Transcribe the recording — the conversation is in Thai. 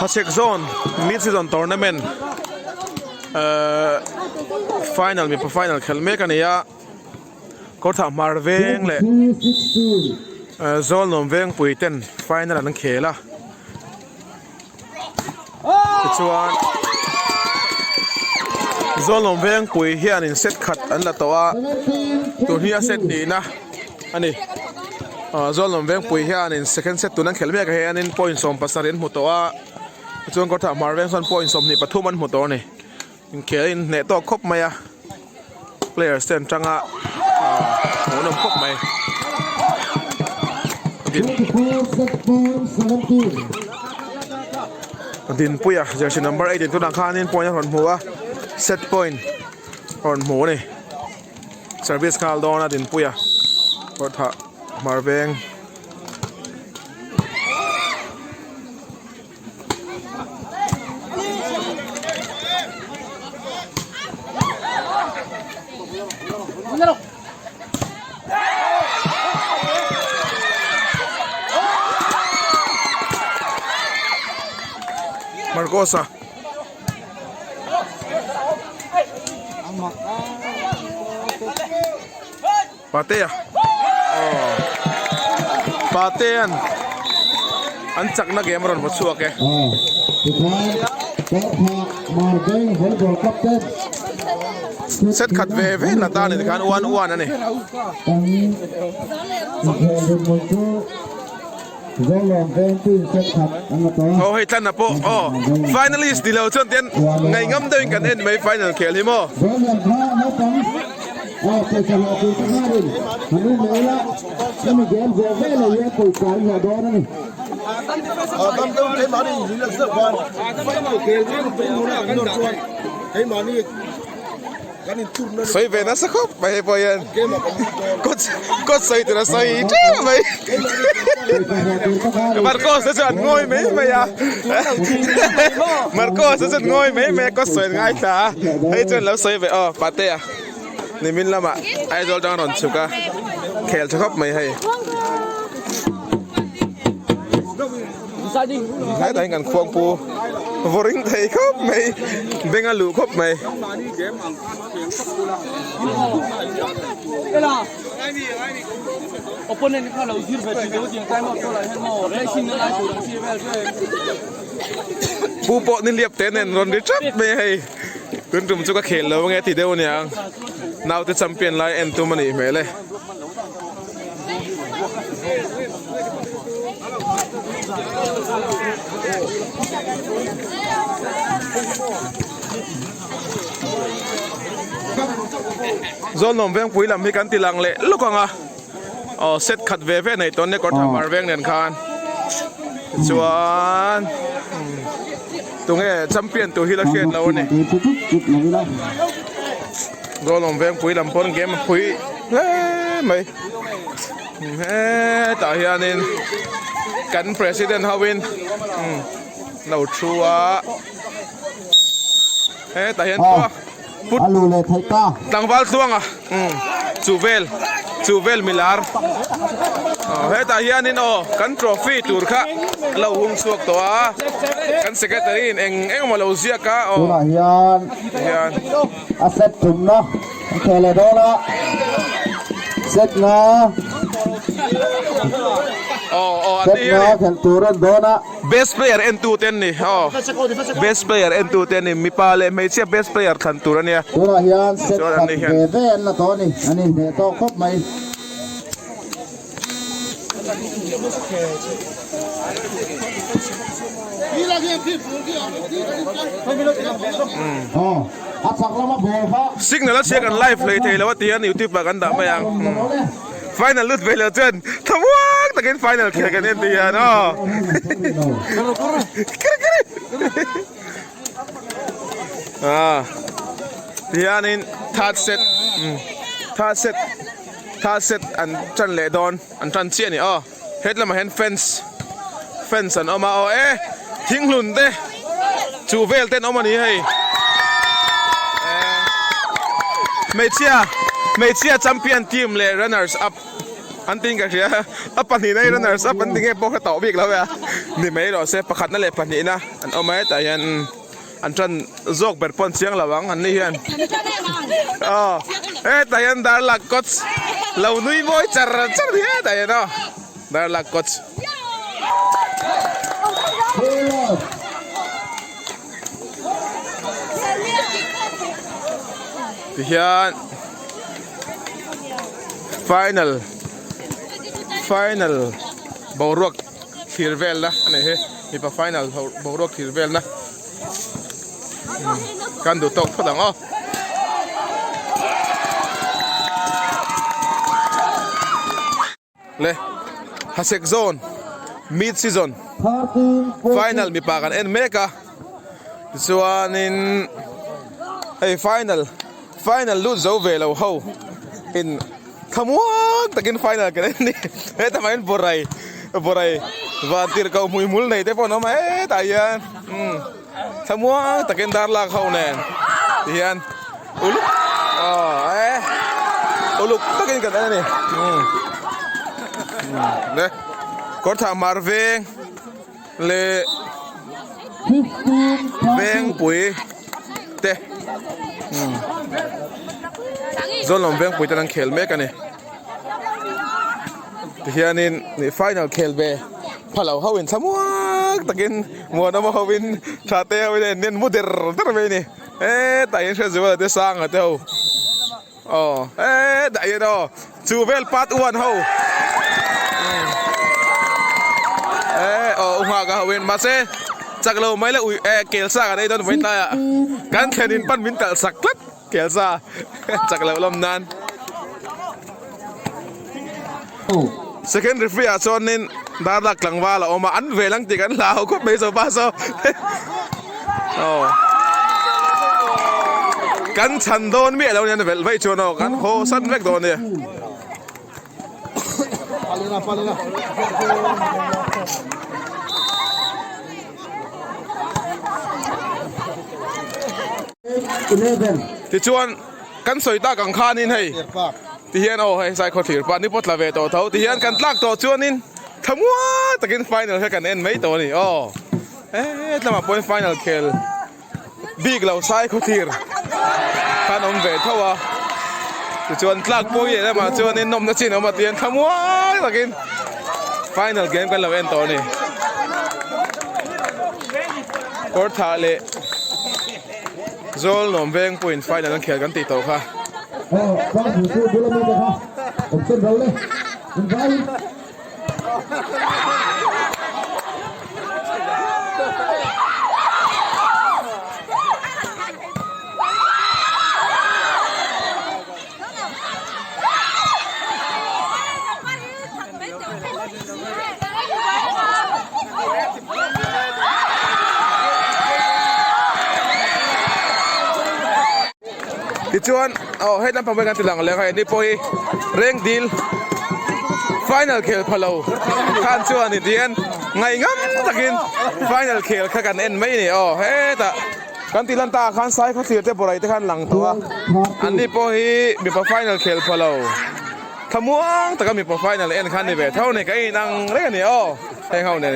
Pasek Zone Mid-Season Tournament Final มีFinal แข่งเมกันเนี่ยก็ทำมาเวงเลยZone ลมเวงปุ๋ยเต้น Final นั่นเขล่ะส่วนZone ลมเวงปุ๋ยเฮียนินเซตขัดอันละตัวเฮียเซตนี้นะอันนี้Zone ลมเวงปุ๋ยเฮียนิน second set ตัวนั้นเขลเมกันเฮียนิน point สมปัสสาวะหมดตัวส่วนก็ทำมาเวงส่วน point สมนี่ปฐุมมันหมดตัวนี่เขลินเนตโต้ครบไหมอะ player เซนจังอะหัวนมครบไหมดินปุยอะเจอชิน number 8ดินตัวนักข่านิน point หอนหัว set point หอนหัวนี่ service call โดนนะดินปุยอะก็ทำมาเวงMarcosa Patea Patean Ancak na game ron matsuak eh Set cut veve na tani kan uan ani Oh hey tan na po oh finalist dilaw chon tian ngai ngam dawin kan en may final khel hi mo Soy về nó sắc khóc mày bồi yên cốt xây từ nó xây chứ mày Marco sẽ chọn ngôi mấy mày à Marco sẽ chọn ngôi mấy mày cốt xây ngay ta hay chọn lão xây về pate à này mình làm à idol đang còn chụp à khéo cho khóc mày hay Hãy đánh gần khuôn pu vô rinh thầy khóc mày bên ăn lũ khóc mày pu bộ nên liệp tên nên còn đi chắc mày hay cứ trùng cho các khển lâu nghe thì đâu nhỉ nào tới champion lại em tụi mình mày lên Zone ลมเวงปุ๋ยลำพิกันตีลังเละลูกอ่ะเซตขัดเวในตอนนี้ก็ทำมาเวงเนียนคานส่วนตรงนี้แชมเปี้ยนตัวฮิลาเคนเราเนี่ยZone ลมเวงปุ๋ยลำพ้นเกมปุ๋ยเฮ้ยไม่เฮ้ยต่อเฮียนินกัน President ฮาวินเราชัวเฮ้ยต่อเฮียนตัวพุทธตังวัลสวงอ่ะจูเวลมิลาร์เฮ้ยตาเฮียนินกันทรอฟี่ตูร์ค่ะเราหุ่นสวกตัวกันเซกเตอรีนเอ็งมาเลเซียก้าเฮียนอาเซตถุงเนาะเทเลโดละเซตนะเซตนะแข่งตัวรันโดนะ Best player N210 นี่Best player N210 นี่มีปาเลยไม่ใช่ Best player ขันตัวเนี่ยตัวเฮียนเซตขัดเวนะตัวนี้อันนี้เดี๋ยวต้องครบไหมซิกนั่นแล้วเชียร์กันไลฟ์เลยเทแล้วว่าเตียนอยู่ที่ปากกันด่าไม่ยังFinal ลุดไปแล้วเจนทำว่างแต่กัน Final แข่งกันเนี่ยเตียนเตียนินทัดเซตอันจันเลดอนอันจันเชียนี่เฮ็ดแล้วมาเห็นเฟนส์อันออกมาทิ้งหลุนเต้จูเวลเต้นออกมานี่ให้ไม่เชียร์แชมเปี้ยนทีมเลย runners up อันติงกันเชียร์อันนี้ใน runners up อันติงไอ้พวกเขาต่อบิ๊กแล้วเว้ย นี่ไม่รอเซประคัดนั่นแหละปันนี้นะอันเอาไหมแต่ยันอันจันโจกเบ็ดปนเสียงระวังอันนี้ยันอ๋อแต่ยันดาร์ลักก็เราหนุ่ยมวยจัดจัดที่แต่ยันเนาะดาร์ลักก็ที่ยันfinalบอลรวกทีร์เวลนะอันนี้เฮ้มีปะ final บอลรวกทีร์เวลนะกันดูตกพอดังอ๋อเลยฮัสเซกโซนมิดซีซัน final มีปากันเอ็นเมกาส่วนในfinal ลุ้นโซเวลเอาเขาอินขมวดตะกิน final กันนี่ทำไมเป็นบรายวันที่เรามุยมุลในแต่พอน้องตายยันขมวดตะกินดาร์ลาเขาแน่ยันอุลุกอุลุกตะกินกันนี่เนี่ยก็ทำมาร์เวงเลเวงปุ๋ยเตะโซนลมเวงปุ๋ยตะนังเขลเมกันนี่ที่อันนี้final เขลเบพอเราเขาวินสมวกตะกินมัวน้ำเขาวินชาเต้วินเน้นมุดเดอร์ตะเวนี่แต่ยังเชื่อว่าจะสร้างอ่ะเจ้าแต่ยังเนาะจูเวลปัดอ้วนเขาอุ้งหากเขาวินมาเซ่จักเราไม่ละเกลซ่ากันได้ตอนวินตายการแข่งดินปั้นวินแต่สักลัดเกลซ่าจักเราลมนานsecond referee ส่วนนี้ดาร์ลักหลังว่าเราเอามาอันเวลังติกันลาวก็ไม่สบายซะกันฉันโดนเมียเราเนี่ยเวลไม่ชวนเอากันโหสั้นแม็กโดนเนี่ยที่ชวนกันสวยตากังคานี่ให้ที่เฮียนเอาให้ใส่ข้อถือปานนี้พอละเวตัวเท่าที่เฮียนกันลากตัวชวนนี่ทำว่าตะกินไฟนอลแค่กันเอ็นไม่ตัวนี่จะมาเป็นไฟนอลเคลบิ๊กเราใส่ข้อถือขนมเวทเท่าว่าที่ชวนลากปุ้ยแล้วมาชวนนี่นมนัชชินเอามาเตียนทำว่าตะกินไฟนอลเกมกันเราเอ็นตัวนี่โคตรท้าเลยโซลนมเวงปุ่นไฟนอลเคลกันตีโตค่ะก็ถือบุลมีนะครับผมเส้นเราเลยคุณไฟที่ชวนให้น้ำพังไปกันติดหลังแล้วครับนี่พอเร่งดีล final เคลพะเราข้านชวนนี่เดียนไงงั้มตะกิน final เคลข้ากันเอ็นไม่นี่แต่กันติลันตาข้านซ้ายเขาเสียแต่บริที่ข้านหลังตัวอันนี้พอมีพอ final เคลพะเราขมวงแต่ก็มีพอ final เอ็นข้านนี่แบบเท่านี้ก็นั่งเล่นนี่ให้เขาเนี่ย